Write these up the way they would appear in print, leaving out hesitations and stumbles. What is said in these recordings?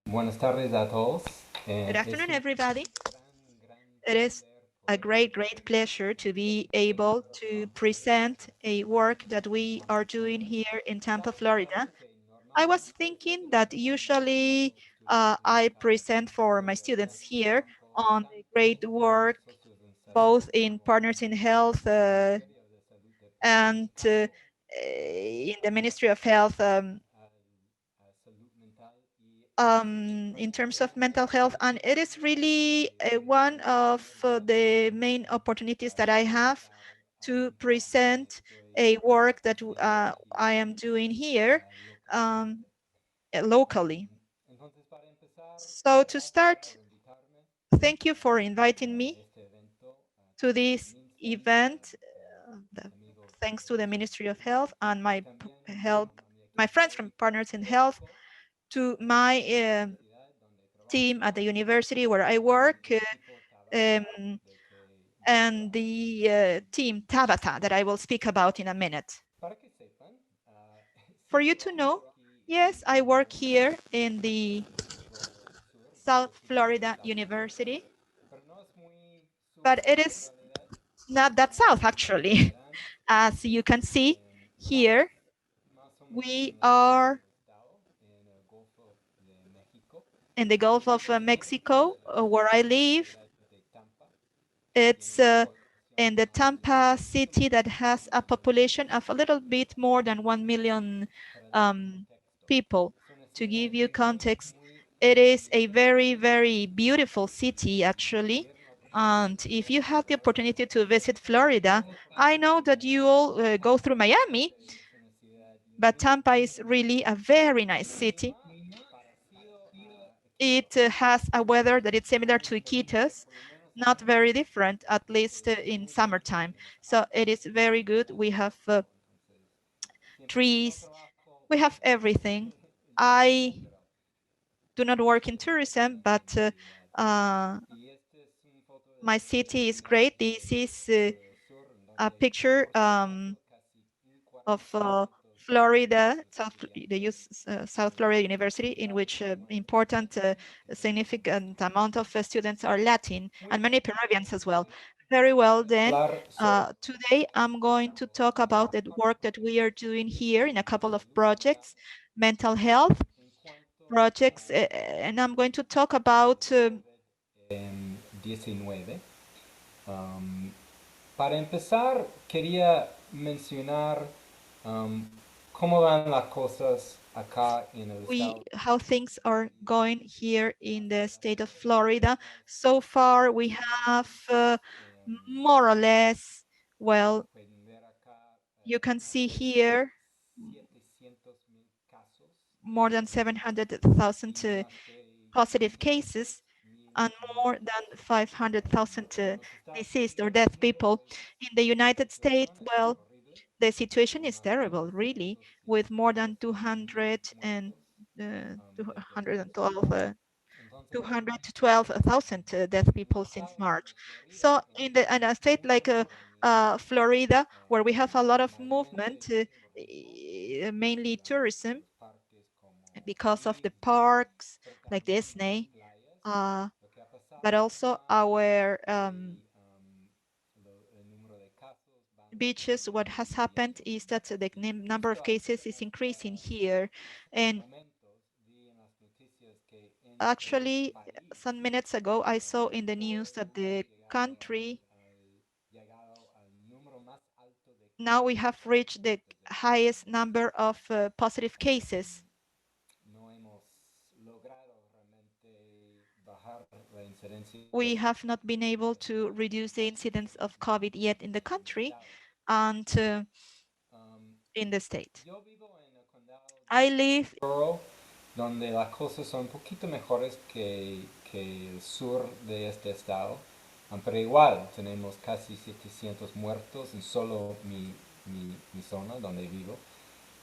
Buenas tardes a todos. Good afternoon, everybody. It is a great pleasure to be able to present a work that we are doing here in Tampa, Florida. I was thinking that usually I present for my students here on the great work, both in Partners in Health and in the Ministry of Health in terms of mental health, and it is really one of the main opportunities that I have to present a work that I am doing here locally. So to start, thank you for inviting me to this event. Thanks to the Ministry of Health and my friends from Partners in Health, to my team at the university where I work, and the team Tabata that I will speak about in a minute. For you to know, yes, I work here in the South Florida University, but it is not that south actually. As you can see here, we are in the Gulf of Mexico, where I live. It's in the Tampa city that has a population of a little bit more than 1 million people. To give you context, it is a very beautiful city, actually. And if you have the opportunity to visit Florida, I know that you all go through Miami, but Tampa is really a very nice city. It has a weather that is similar to Iquitos, not very different, at least in summertime. So it is very good. We have trees, we have everything. I do not work in tourism, but my city is great. This is a picture of Florida, South Florida University, in which important, significant amount of students are Latin and many Peruvians as well. Very well, then. Today I'm going to talk about the work that we are doing here in a couple of projects, mental health projects, and I'm going to talk about 19. Para empezar, quería mencionar cómo van las cosas acá en el estado. how things are going here in the state of Florida. So far, we have more or less, well, you can see here more than 700,000 positive cases and more than 500,000 deceased or dead people. In the United States, well, the situation is terrible, really, with more than 212,000 dead people since March. So in a state like Florida, where we have a lot of movement, mainly tourism, because of the parks like Disney, but also our beaches, what has happened is that the number of cases is increasing here. And actually, some minutes ago, I saw in the news that the country, now we have reached the highest number of positive cases. We have not been able to reduce the incidence of COVID yet in the country and in the state. I live donde las cosas son un poquito mejores que el sur de este estado, pero igual tenemos casi 700 muertos en solo mi zona donde vivo.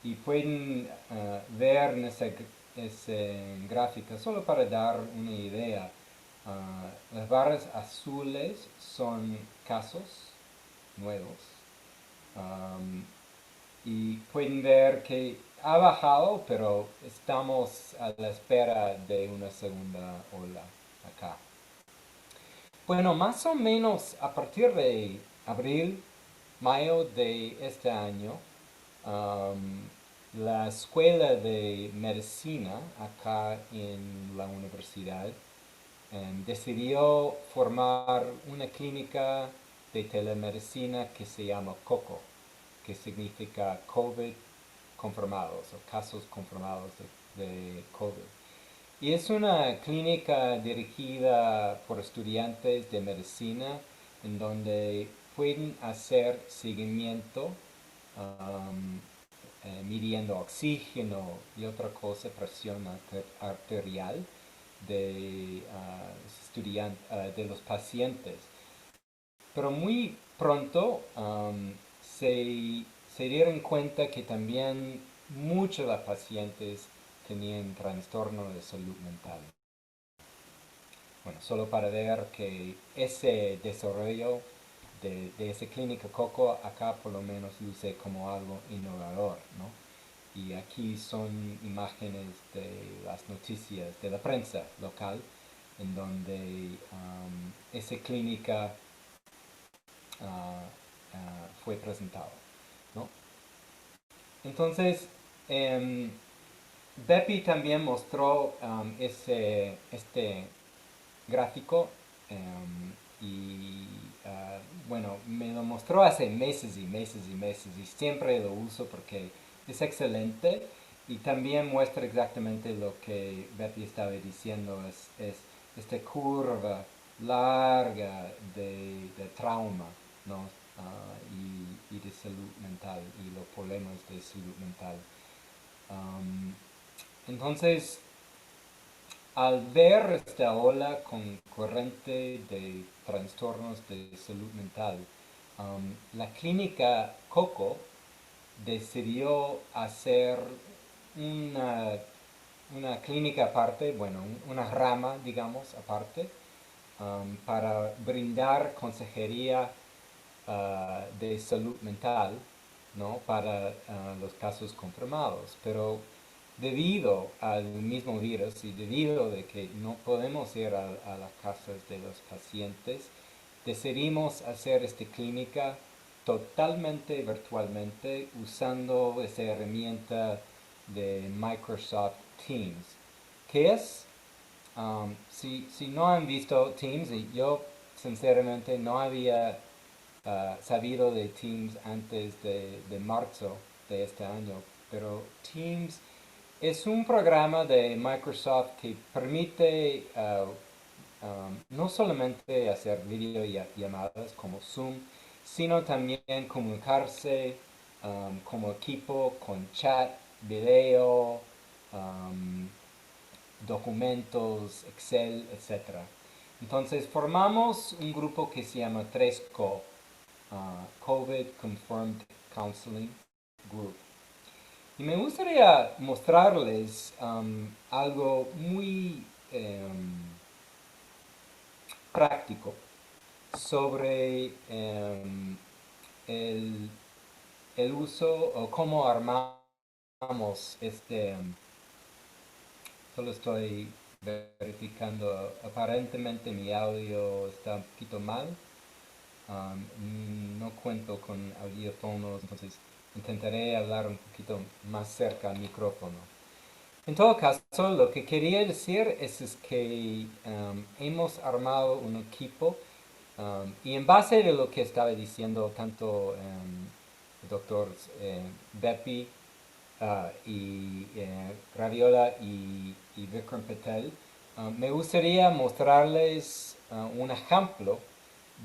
Y pueden ver en ese gráfica, solo para dar una idea, las barras azules son casos nuevos. Y pueden ver que ha bajado, pero estamos a la espera de una segunda ola acá. Bueno, más o menos a partir de abril, mayo de este año, la escuela de medicina acá en la universidad decidió formar una clínica de telemedicina que se llama COCO, que significa COVID confirmados o casos confirmados de COVID. Y es una clínica dirigida por estudiantes de medicina en donde pueden hacer seguimiento midiendo oxígeno y otra cosa, presión arterial de, de los pacientes. Pero muy pronto se dieron cuenta que también muchos de los pacientes tenían trastorno de salud mental. Bueno, solo para ver que ese desarrollo de esa clínica Coco acá por lo menos luce como algo innovador, ¿no? Y aquí son imágenes de las noticias de la prensa local en donde esa clínica fue presentada, ¿no? Entonces, Bepi también mostró este gráfico y bueno, me lo mostró hace meses y meses y meses y siempre lo uso porque es excelente y también muestra exactamente lo que Bepi estaba diciendo, es esta curva larga de trauma, ¿no? Y de salud mental y los problemas de salud mental. Entonces, al ver esta ola concurrente de trastornos de salud mental, la clínica Coco decidió hacer una, una clínica aparte, bueno, una rama, digamos, aparte, para brindar consejería de salud mental, ¿no? Para los casos confirmados. Pero debido al mismo virus y debido de que no podemos ir a las casas de los pacientes, decidimos hacer esta clínica totalmente virtualmente usando esa herramienta de Microsoft Teams, que es, si no han visto Teams, y yo sinceramente no había sabido de Teams antes de marzo de este año, pero Teams es un programa de Microsoft que permite no solamente hacer videollamadas como Zoom, sino también comunicarse como equipo con chat, video, documentos, Excel, etc. Entonces formamos un grupo que se llama 3CO, COVID Confirmed Counseling Group. Y me gustaría mostrarles algo muy práctico sobre el uso o cómo armamos solo estoy verificando, aparentemente mi audio está un poquito mal. No cuento con audífonos, entonces intentaré hablar un poquito más cerca al micrófono. En todo caso, lo que quería decir es que hemos armado un equipo y en base de lo que estaba diciendo tanto el doctor Bepi y Raviola y Vikram Patel, me gustaría mostrarles un ejemplo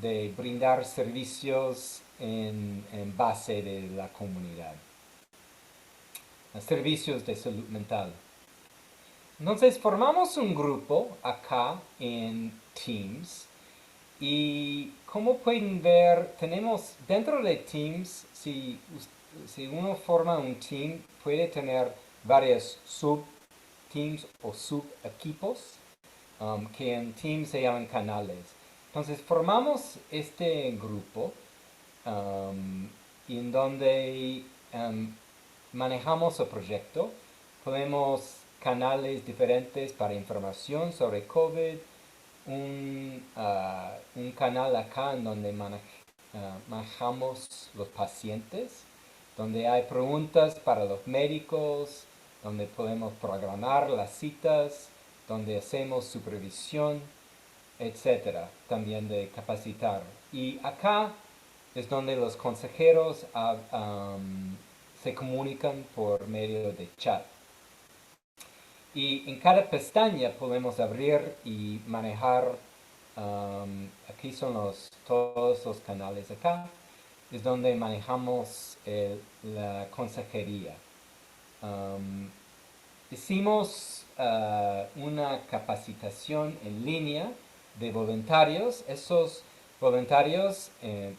de brindar servicios en base de la comunidad. Servicios de salud mental. Entonces formamos un grupo acá en Teams y como pueden ver tenemos dentro de Teams, si uno forma un team puede tener varios subteams o subequipos que en Teams se llaman canales. Entonces formamos este grupo y en donde manejamos el proyecto. Ponemos canales diferentes para información sobre COVID, un canal acá en donde manejamos los pacientes, donde hay preguntas para los médicos, donde podemos programar las citas, donde hacemos supervisión, etcétera, también de capacitar. Y acá es donde los consejeros se comunican por medio de chat. Y en cada pestaña podemos abrir y manejar, aquí son todos los canales acá, es donde manejamos la consejería. Hicimos una capacitación en línea de voluntarios. Esos voluntarios,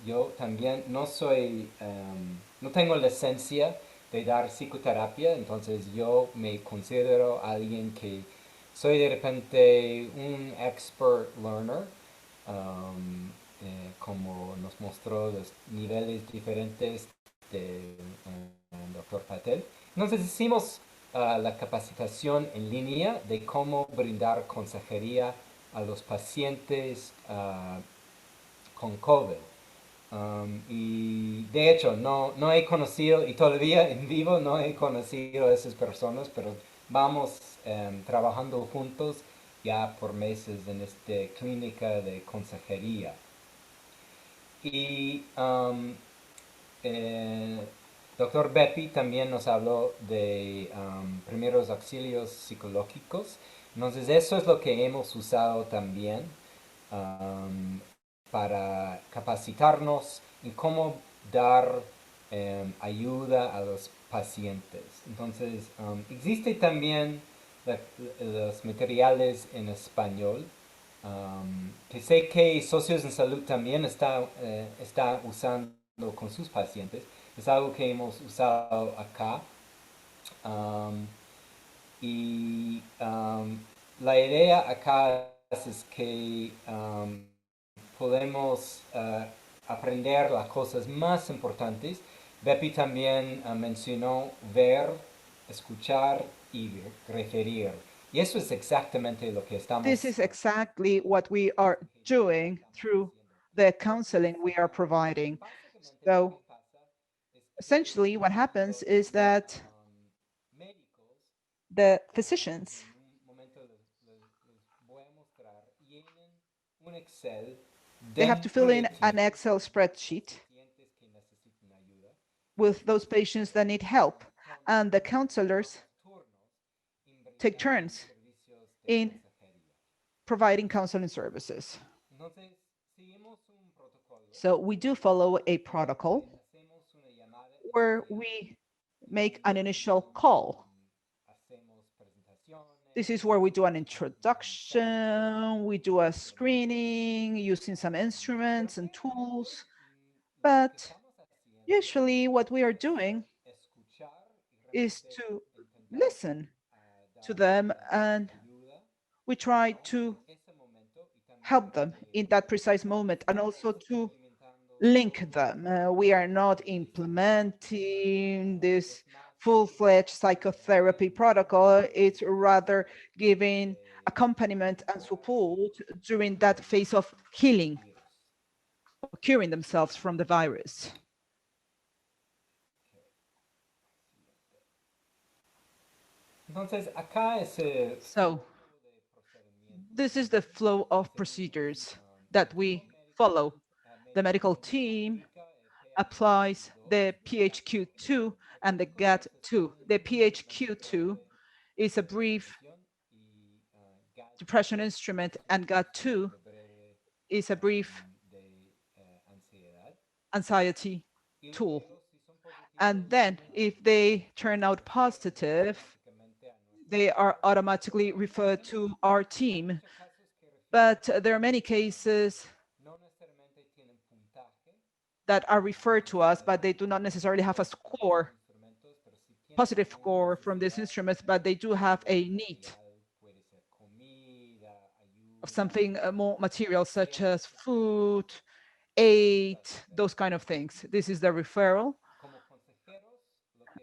yo también no tengo licencia de dar psicoterapia, entonces yo me considero alguien que soy de repente un expert learner, como nos mostró los niveles diferentes de Dr. Patel. Entonces hicimos la capacitación en línea de cómo brindar consejería a los pacientes con COVID. Y de hecho, no he conocido, y todavía en vivo no he conocido a esas personas, pero vamos trabajando juntos ya por meses en esta clínica de consejería. Y Doctor Bepi también nos habló de primeros auxilios psicológicos. Entonces eso es lo que hemos usado también para capacitarnos en cómo dar ayuda a los pacientes. Entonces existe también los materiales en español, que sé que Socios en Salud también está usando con sus pacientes. Es algo que hemos usado acá. Y la idea acá es que podemos aprender las cosas más importantes. Bepi también mencionó ver, escuchar y referir. Y eso es exactamente lo que estamos This is exactly what we are doing through the counseling we are providing. So essentially what happens is that the physicians, they have to fill in an Excel spreadsheet with those patients that need help, and the counselors take turns in providing counseling services. So we do follow a protocol where we make an initial call. This is where we do an introduction, we do a screening using some instruments and tools, but usually what we are doing is to listen to them, and we try to help them in that precise moment and also to link them. We are not implementing this full-fledged psychotherapy protocol. It's rather giving accompaniment and support during that phase of healing, curing themselves from the virus. So this is the flow of procedures that we follow. The medical team applies the PHQ-2 and the GAT-2. The PHQ-2 is a brief depression instrument, and GAT-2 is a brief anxiety tool. And then if they turn out positive, they are automatically referred to our team. But there are many cases that are referred to us, but they do not necessarily have a score, positive score from these instruments, but they do have a need of something more material, such as food, aid, those kind of things. This is the referral.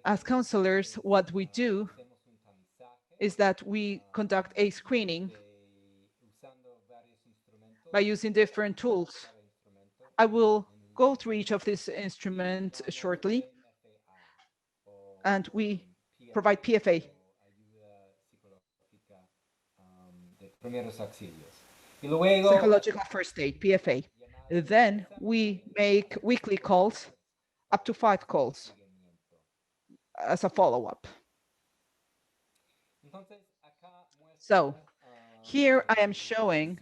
As counselors, what we do is that we conduct a screening by using different tools. I will go through each of these instruments shortly, and we provide PFA. Psychological first aid, PFA. Then we make weekly calls, up to 5 calls, as a follow-up. So here I am showing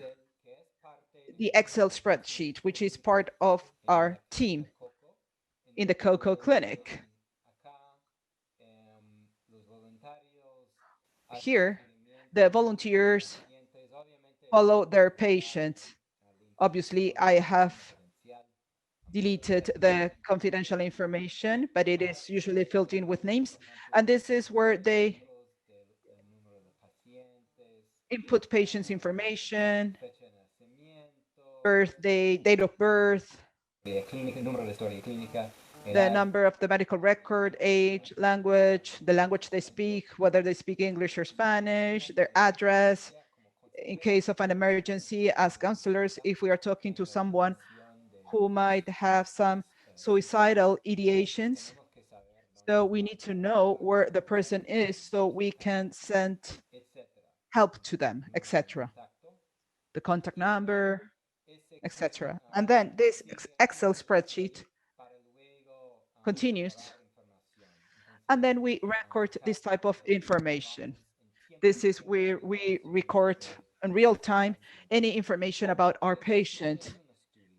the Excel spreadsheet, which is part of our team in the COCO clinic. Here, the volunteers follow their patients. Obviously, I have deleted the confidential information, but it is usually filled in with names. And this is where they input patients' information, birthday, date of birth, the number of the medical record, age, language, the language they speak, whether they speak English or Spanish, their address. In case of an emergency, as counselors, if we are talking to someone who might have some suicidal ideations, so we need to know where the person is so we can send help to them, etc. The contact number, etc. And then this Excel spreadsheet continues, and then we record this type of information. This is where we record in real time any information about our patient.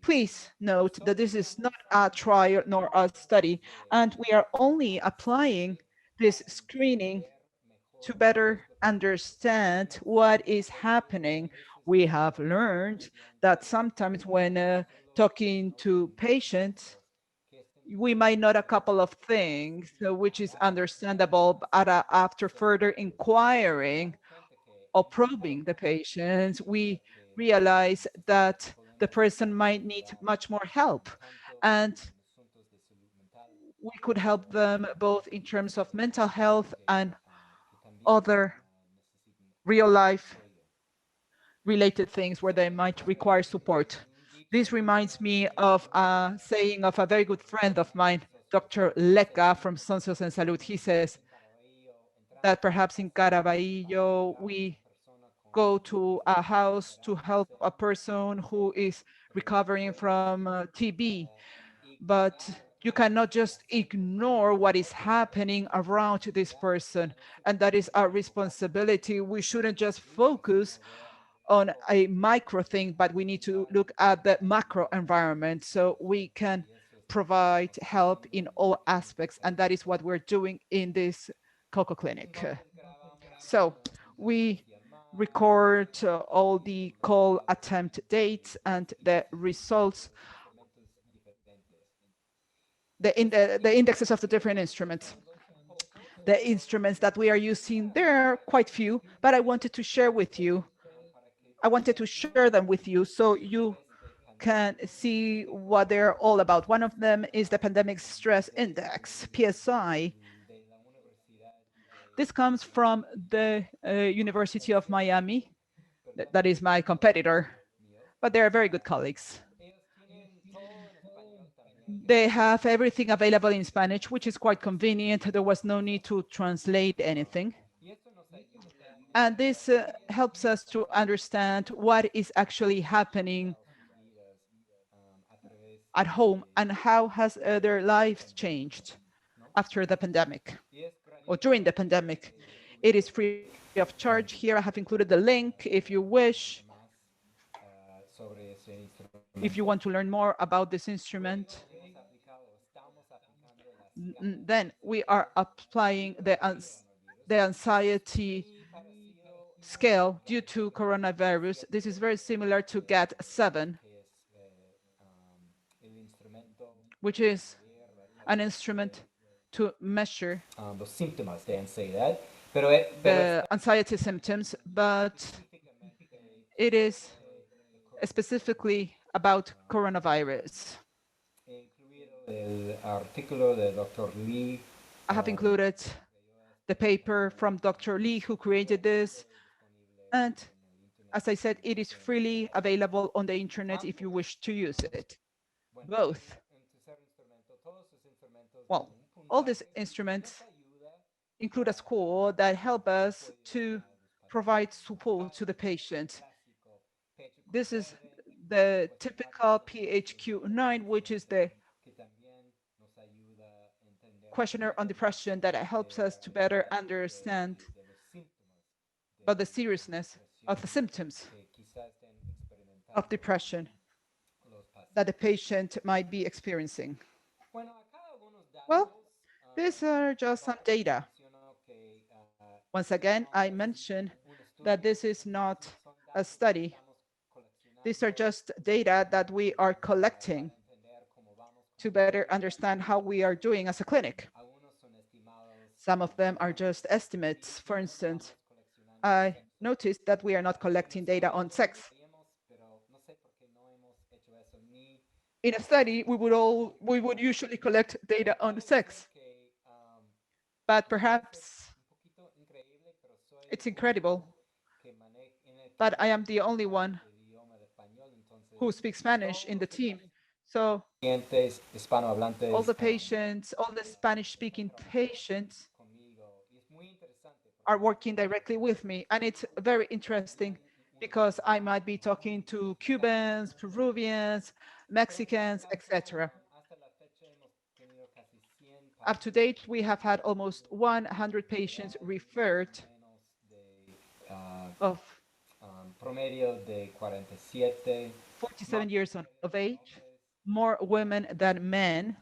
Please note that this is not a trial nor a study, and we are only applying this screening to better understand what is happening. We have learned that sometimes when talking to patients, we might know a couple of things, which is understandable, but after further inquiring or probing the patients, we realize that the person might need much more help. And we could help them both in terms of mental health and other real life related things where they might require support. This reminds me of a saying of a very good friend of mine, Dr. Leca from Socios and Salud. He says that perhaps in Caraballo, we go to a house to help a person who is recovering from TB, but you cannot just ignore what is happening around this person, and that is our responsibility. We shouldn't just focus on a micro thing, but we need to look at the macro environment so we can provide help in all aspects, and that is what we're doing in this COCO clinic. So we record all the call attempt dates and the results, the indexes of the different instruments. The instruments that we are using, there are quite few, but I wanted to share with you. I wanted to share them with you so you can see what they're all about. One of them is the Pandemic Stress Index, PSI. This comes from the University of Miami. That is my competitor, but they're very good colleagues. They have everything available in Spanish, which is quite convenient. There was no need to translate anything. And this helps us to understand what is actually happening at home and how has their lives changed after the pandemic or during the pandemic. It is free of charge. Here I have included the link if you wish. If you want to learn more about this instrument, then we are applying the anxiety scale due to coronavirus. This is very similar to GAT-7, which is an instrument to measure the anxiety symptoms, but it is specifically about coronavirus. El artículo de Dr. Lee I have included the paper from Dr. Lee, who created this. And as I said, it is freely available on the internet if you wish to use it. Both. Well, all these instruments include a score that help us to provide support to the patient. This is the typical PHQ-9, which is the questionnaire on depression that helps us to better understand about the seriousness of the symptoms of depression that the patient might be experiencing. Well, these are just some data. Once again, I mentioned that this is not a study. These are just data that we are collecting to better understand how we are doing as a clinic. Some of them are just estimates. For instance, I noticed that we are not collecting data on sex. In a study, we would usually collect data on sex. But perhaps it's incredible, but I am the only one who speaks Spanish in the team. So all the patients, all the Spanish-speaking patients are working directly with me. And it's very interesting because I might be talking to Cubans, Peruvians, Mexicans, etc. Up to date, we have had almost 100 patients referred of 47 years of age, more women than men.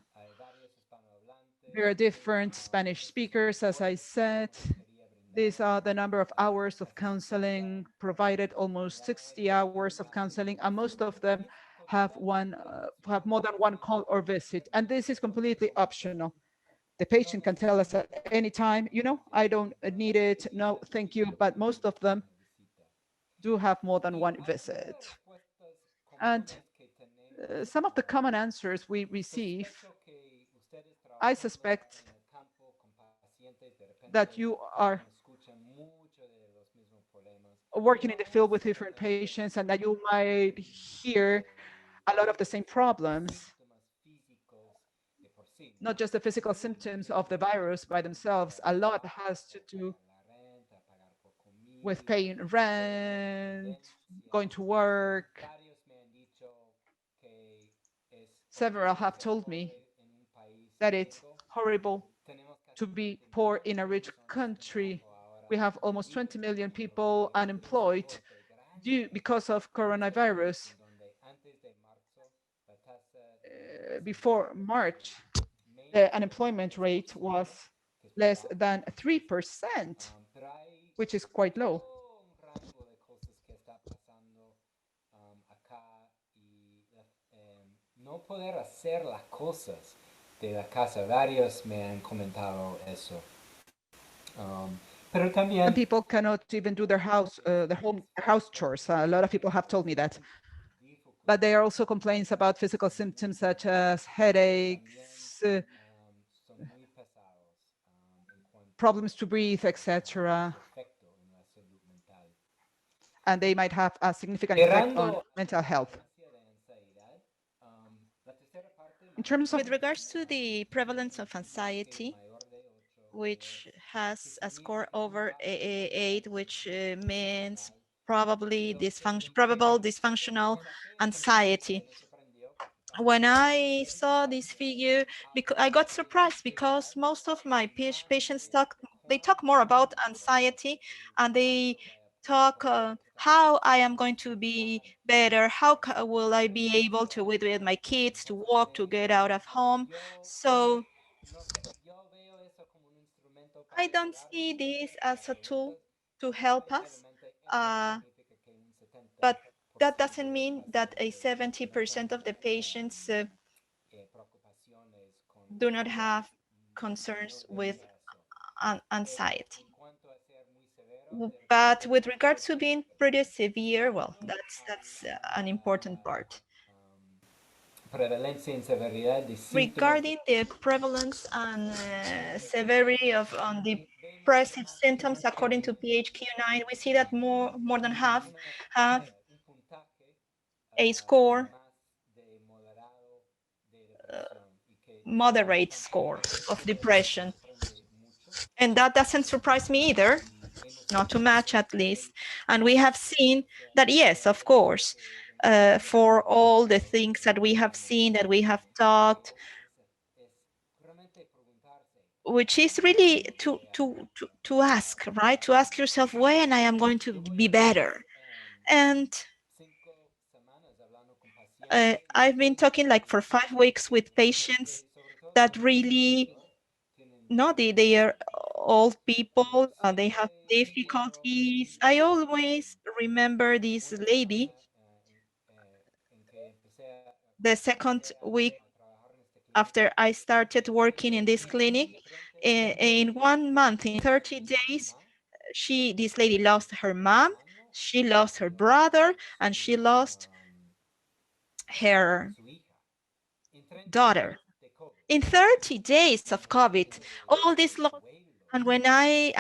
There are different Spanish speakers, as I said. These are the number of hours of counseling provided, almost 60 hours of counseling, and most of them have more than one call or visit. And this is completely optional. The patient can tell us at any time, I don't need it, no, thank you, but most of them do have more than one visit. And some of the common answers we receive, I suspect that you are working in the field with different patients and that you might hear a lot of the same problems, not just the physical symptoms of the virus by themselves. A lot has to do with paying rent, going to work. Several have told me that it's horrible to be poor in a rich country. We have almost 20 million people unemployed because of coronavirus. Before March, the unemployment rate was less than 3%, which is quite low. No poder hacer las cosas de la casa. Varios me han comentado eso. Pero también, and people cannot even do their house chores. A lot of people have told me that. But there are also complaints about physical symptoms such as headaches, problems to breathe, etc. And they might have a significant effect on mental health. In terms of With regards to the prevalence of anxiety, which has a score over 8, which means probable dysfunctional anxiety. When I saw this figure, I got surprised because most of my patients talk more about anxiety, and they talk how I am going to be better, how will I be able to with my kids, to walk, to get out of home. So I don't see this as a tool to help us, but that doesn't mean that a 70% of the patients do not have concerns with anxiety. But with regards to being pretty severe, well, that's an important part. prevalencia y severidad de síntomas. Regarding the prevalence and severity of depressive symptoms according to PHQ-9, we see that more than half have a score, moderate score of depression. And that doesn't surprise me either, not too much at least. And we have seen that, yes, of course, for all the things that we have seen, that we have talked, which is really to ask, right? To ask yourself when I am going to be better. And I've been talking like for 5 weeks with patients that really, no, they are old people, they have difficulties. I always remember this lady, the second week after I started working in this clinic. In 1 month, in 30 days, this lady lost her mom, she lost her brother, and she lost her daughter. In 30 days of COVID, all this loss. And when I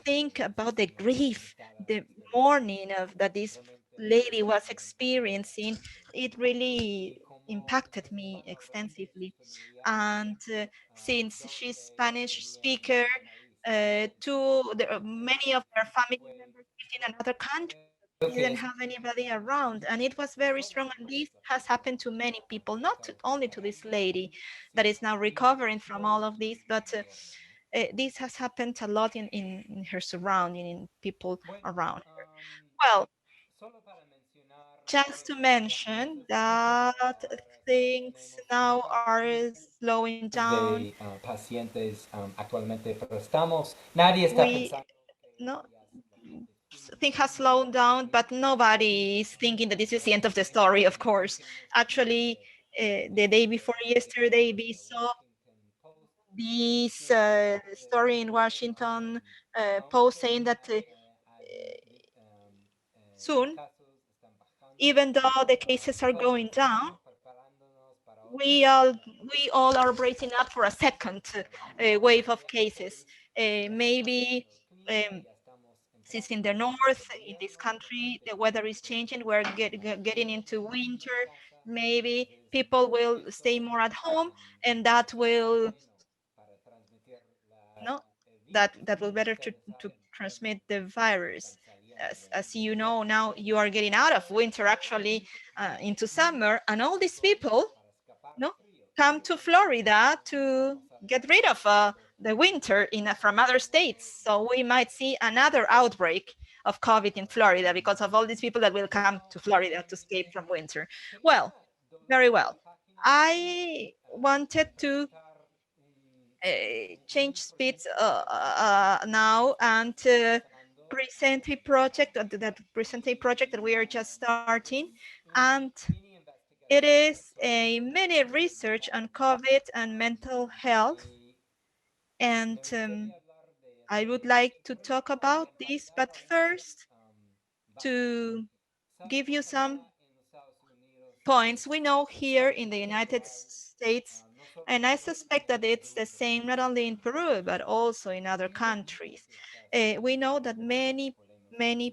think about the grief, the mourning that this lady was experiencing, it really impacted me extensively. And since she's Spanish speaker, many of her family members lived in another country, didn't have anybody around, and it was very strong. And this has happened to many people, not only to this lady that is now recovering from all of this, but this has happened a lot in her surrounding, in people around her. Well, just to mention that things now are slowing down. De pacientes actualmente, pero nadie está pensando. No, thing has slowed down, but nobody is thinking that this is the end of the story, of course. Actually, the day before yesterday, we saw this story in Washington Post saying that soon, even though the cases are going down, we all are bracing up for a second wave of cases. Maybe since in the north, in this country, the weather is changing, we're getting into winter, maybe people will stay more at home, and that will that will better to transmit the virus. As you know, now you are getting out of winter actually into summer, and all these people come to Florida to get rid of the winter from other states. So we might see another outbreak of COVID in Florida because of all these people that will come to Florida to escape from winter. Well, very well. I wanted to change speeds now and present a project that we are just starting, and it is a mini research on COVID and mental health. And I would like to talk about this, but first to give you some points. We know here in the United States, and I suspect that it's the same not only in Peru, but also in other countries. We know that many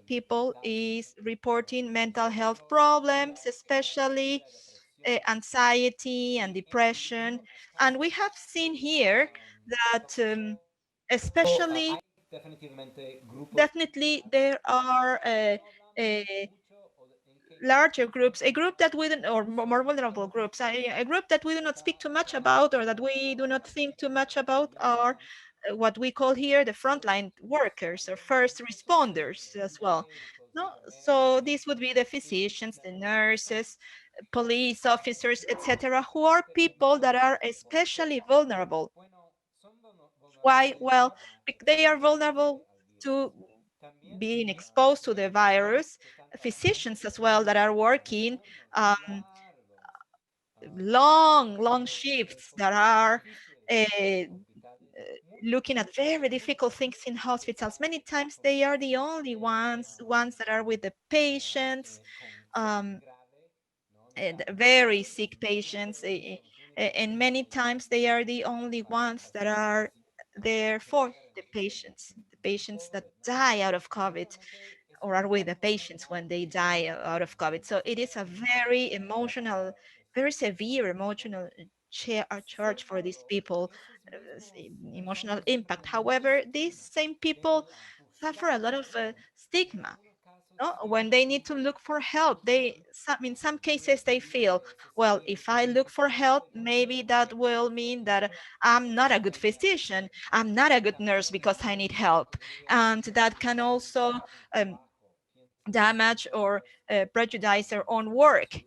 people is reporting mental health problems, especially anxiety and depression. And we have seen here that especially, definitely there are larger groups, a group that we don't, or more vulnerable groups, a group that we do not speak too much about, or that we do not think too much about, are what we call here the frontline workers or first responders as well. No, so this would be the physicians, the nurses, police officers, etc., who are people that are especially vulnerable. Why? Well, they are vulnerable to being exposed to the virus. Physicians as well that are working long shifts, that are looking at very difficult things in hospitals. Many times they are the only ones that are with the patients. very sick patients, and many times they are the only ones that are there for the patients that die out of COVID, or are with the patients when they die out of COVID. So it is a very emotional, very severe emotional charge for these people, emotional impact. However, these same people suffer a lot of stigma. No? When they need to look for help, in some cases they feel, well, if I look for help, maybe that will mean that I'm not a good physician, I'm not a good nurse because I need help. And that can also damage or prejudice their own work.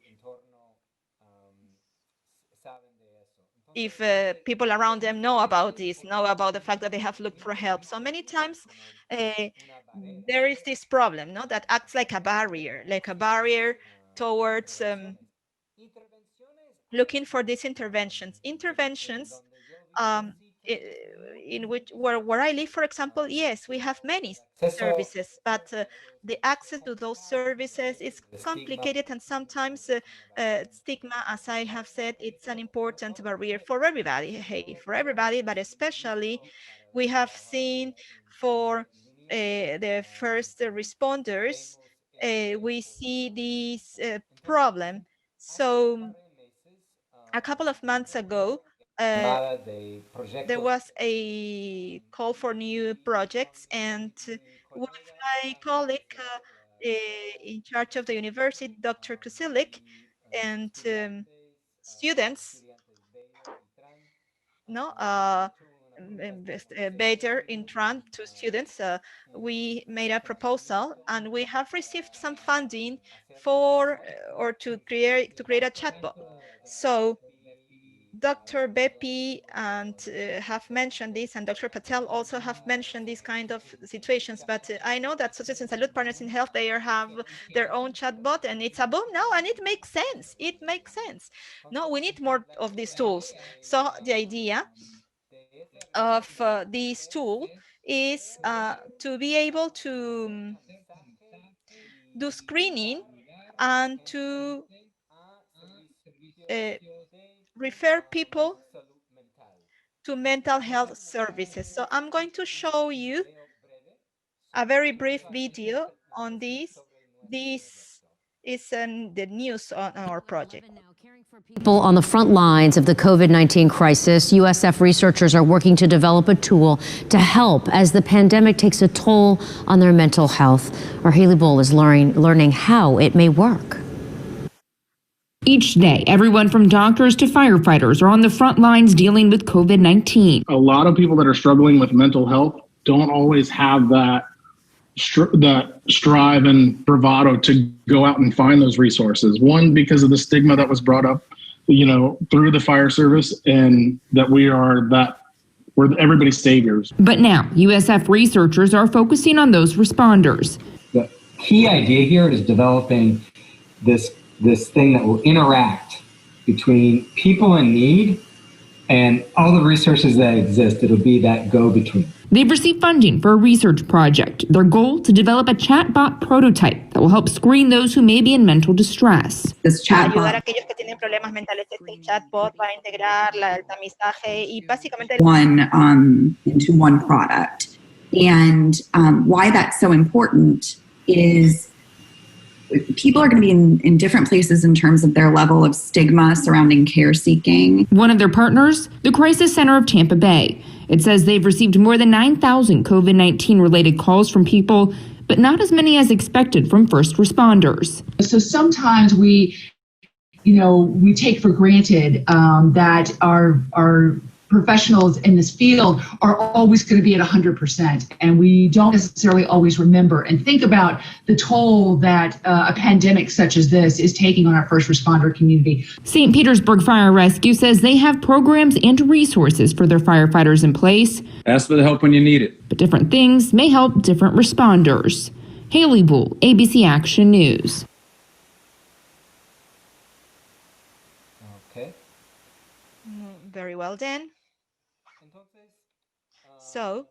If people around them know about this, know about the fact that they have looked for help. So many times there is this problem, no, that acts like a barrier towards looking for these interventions. Um, in which where I live, for example, yes, we have many services, but the access to those services is complicated, and sometimes stigma, as I have said, it's an important barrier for everybody. Hey, for everybody, but especially we have seen for the first responders, we see this problem. So a couple of months ago, there was a call for new projects, and with my colleague in charge of the university, Dr. Kusilik, and students, no, better in Trump to students, we made a proposal, and we have received some funding for or to create a chatbot. So Dr. Bepi and have mentioned this, and Dr. Patel also have mentioned these kind of situations, but I know that Socios and Salud Partners in Health, they have their own chatbot, and it's a boom now, and it makes sense. It makes sense. No, we need more of these tools. So the idea of this tool is to be able to do screening and to refer people to mental health services. So I'm going to show you a very brief video on this. This is the news on our project. People on the front lines of the COVID-19 crisis, USF researchers are working to develop a tool to help as the pandemic takes a toll on their mental health. Our Haley Bull is learning how it may work. Each day, everyone from doctors to firefighters are on the front lines dealing with COVID-19. A lot of people that are struggling with mental health don't always have that strive and bravado to go out and find those resources. One, because of the stigma that was brought up, through the fire service, and that we're everybody's saviors. But now, USF researchers are focusing on those responders. The key idea here is developing this thing that will interact between people in need and all the resources that exist. It'll be that go-between. They've received funding for a research project. Their goal, to develop a chatbot prototype that will help screen those who may be in mental distress. This chatbot into one product. And why that's so important is people are going to be in different places in terms of their level of stigma surrounding care seeking. One of their partners, the Crisis Center of Tampa Bay. It says they've received more than 9,000 COVID-19 related calls from people, but not as many as expected from first responders. So sometimes we take for granted that our professionals in this field are always going to be at 100%, and we don't necessarily always remember and think about the toll that a pandemic such as this is taking on our first responder community. St. Petersburg Fire Rescue says they have programs and resources for their firefighters in place. Ask for the help when you need it. But different things may help different responders. Haley Bull, ABC Action News. Okay. Very well then. So,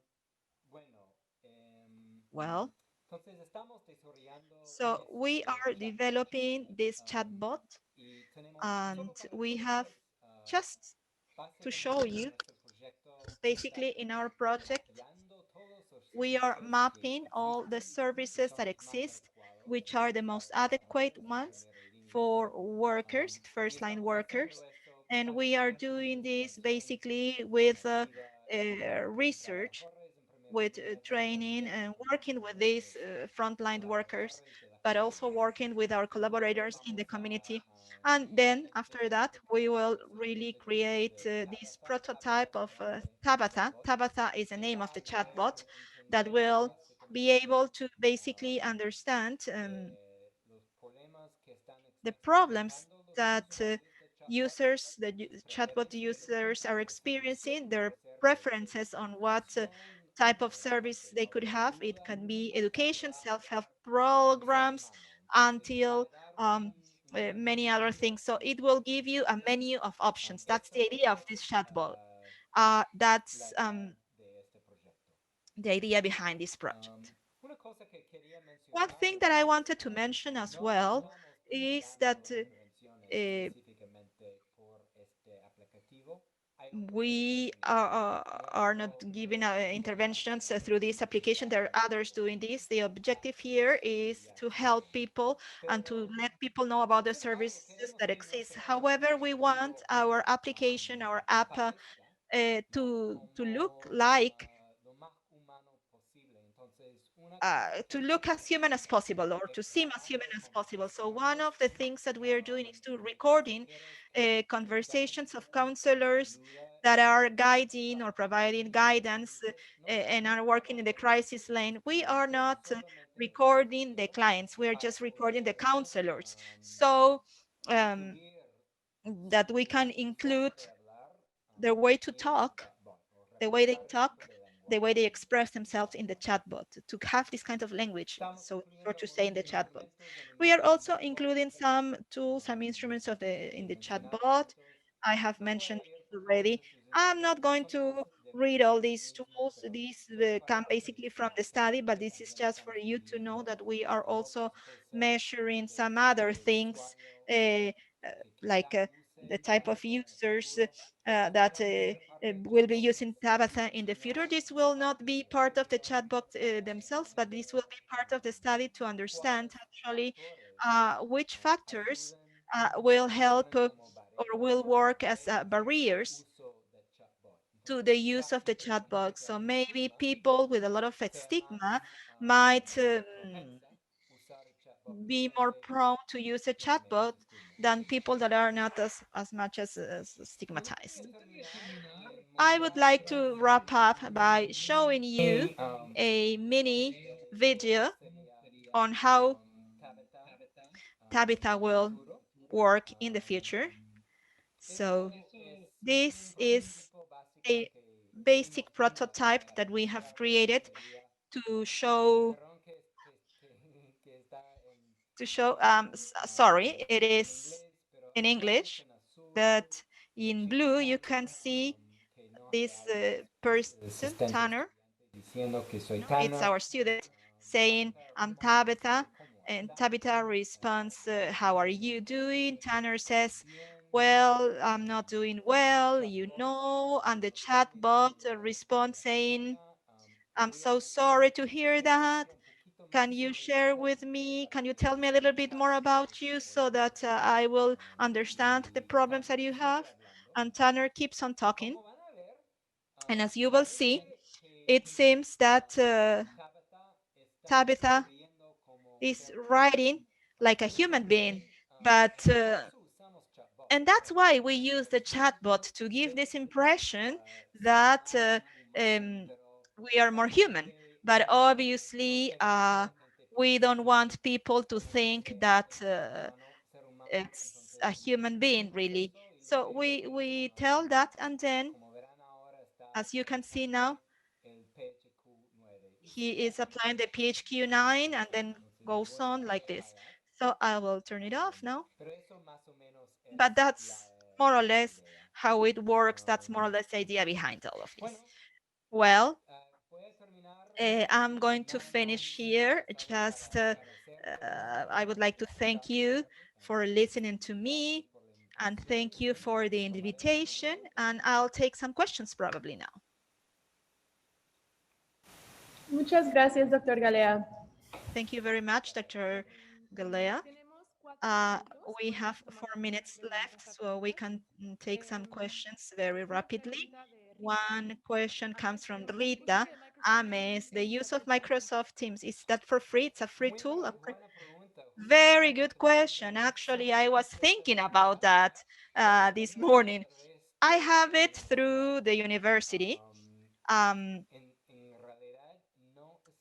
so we are developing this chatbot And we have, just to show you, basically in our project, we are mapping all the services that exist, which are the most adequate ones for workers, first-line workers. And we are doing this basically with research, with training and working with these frontline workers, but also working with our collaborators in the community. And then after that, we will really create this prototype of Tabata. Tabata is the name of the chatbot that will be able to basically understand the problems that the chatbot users are experiencing, their preferences on what type of service they could have. It can be education, self-help programs, until many other things. So it will give you a menu of options. That's the idea of this chatbot. That's the idea behind this project. One thing that I wanted to mention as well is that we are not giving interventions through this application. There are others doing this. The objective here is to help people and to let people know about the services that exist. However, we want our application, our app, to look like to look as human as possible, or to seem as human as possible. So one of the things that we are doing is to recording conversations of counselors that are guiding or providing guidance and are working in the crisis lane. We are not recording the clients, we are just recording the counselors, so that we can include their way to talk, the way they talk, the way they express themselves in the chatbot, to have this kind of language, so to say, in the chatbot. We are also including some tools, some instruments in the chatbot. I have mentioned it already. I'm not going to read all these tools. These come basically from the study, but this is just for you to know that we are also measuring some other things, like the type of users that will be using Tabata in the future. This will not be part of the chatbot themselves, but this will be part of the study to understand actually which factors will help or will work as barriers to the use of the chatbot. So maybe people with a lot of stigma might be more prone to use a chatbot than people that are not as much as stigmatized. I would like to wrap up by showing you a mini video on how Tabitha will work in the future. So this is a basic prototype that we have created to show, sorry, it is in English, but in blue you can see this person, Tanner. It's our student saying, I'm Tabitha, and Tabitha responds, how are you doing? Tanner says, well, I'm not doing well, you know, and the chatbot responds saying, I'm so sorry to hear that. Can you share with me, can you tell me a little bit more about you so that I will understand the problems that you have? And Tanner keeps on talking. And as you will see, it seems that Tabitha is writing like a human being, but and that's why we use the chatbot, to give this impression that we are more human. But obviously, we don't want people to think that it's a human being, really. So we tell that, and then, as you can see now, he is applying the PHQ-9 and then goes on like this. So I will turn it off now. But that's more or less how it works. That's more or less the idea behind all of this. Well, I'm going to finish here. Just I would like to thank you for listening to me, and thank you for the invitation. And I'll take some questions probably now. Muchas gracias, Dr. Gálea. Thank you very much, Dr. Gálea. We have 4 minutes left, so we can take some questions very rapidly. One question comes from Rita Ames. The use of Microsoft Teams, is that for free? It's a free tool? Very good question. Actually, I was thinking about that this morning. I have it through the university.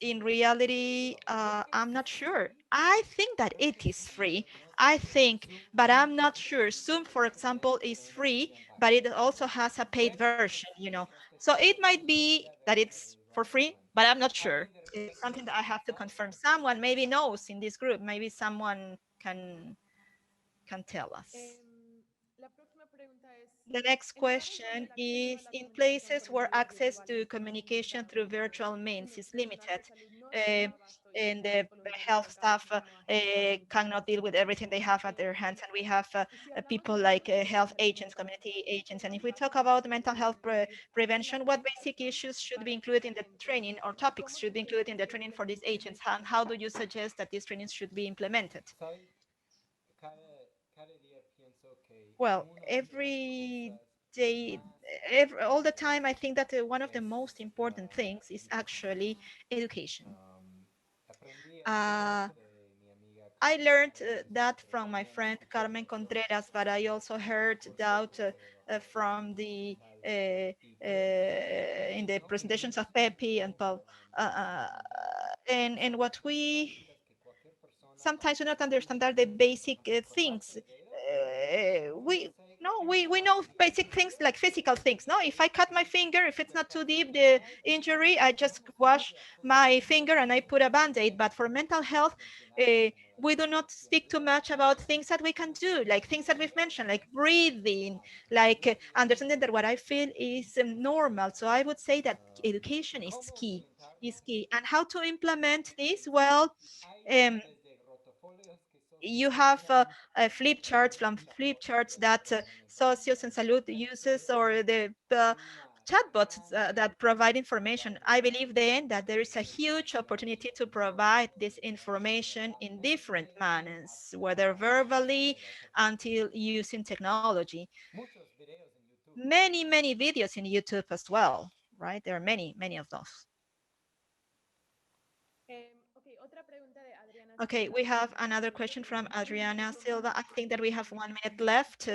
In reality, I'm not sure. I think that it is free. I think, but I'm not sure. Zoom, for example, is free, but it also has a paid version, you know. So it might be that it's for free, but I'm not sure. It's something that I have to confirm. Someone maybe knows in this group. Maybe someone can tell us. The next question is, in places where access to communication through virtual means is limited, and the health staff cannot deal with everything they have at their hands, and we have people like health agents, community agents, and if we talk about mental health prevention, what basic issues should be included in the training, or topics should be included in the training for these agents, and how do you suggest that these trainings should be implemented? Well, every day, all the time, I think that one of the most important things is actually education. I learned that from my friend Carmen Contreras, but I also heard that from the in the presentations of Pepe and Paul. And what we sometimes do not understand are the basic things. We know basic things like physical things. No, if I cut my finger, if it's not too deep, the injury, I just wash my finger and I put a band-aid. But for mental health, we do not speak too much about things that we can do, like things that we've mentioned, like breathing, like understanding that what I feel is normal. So I would say that education is key, And how to implement this? Well, you have flip charts that Socios and Salud uses, or the chatbots that provide information. I believe then that there is a huge opportunity to provide this information in different manners, whether verbally until using technology. Many videos in YouTube as well, right? There are many of those. Okay, we have another question from Adriana Silva. I think that we have 1 minute left.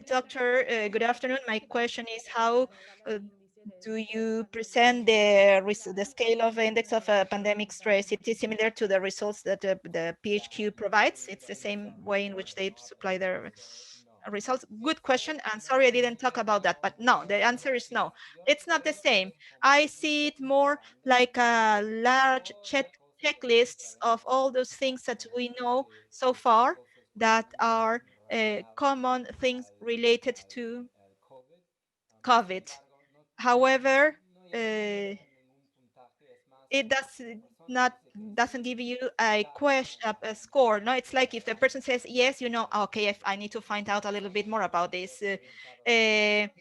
Doctor, good afternoon. My question is, how do you present the scale of index of pandemic stress? It is similar to the results that the PHQ provides. It's the same way in which they supply their results. Good question, and sorry I didn't talk about that, but no, the answer is no. It's not the same. I see it more like a large checklists of all those things that we know so far that are common things related to COVID. However, it doesn't give you a score. No, it's like if the person says yes, you know, okay, if I need to find out a little bit more about this. If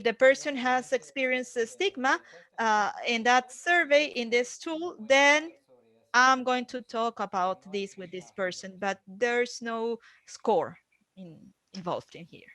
the person has experienced stigma in that survey, in this tool, then I'm going to talk about this with this person, but there's no score involved in here.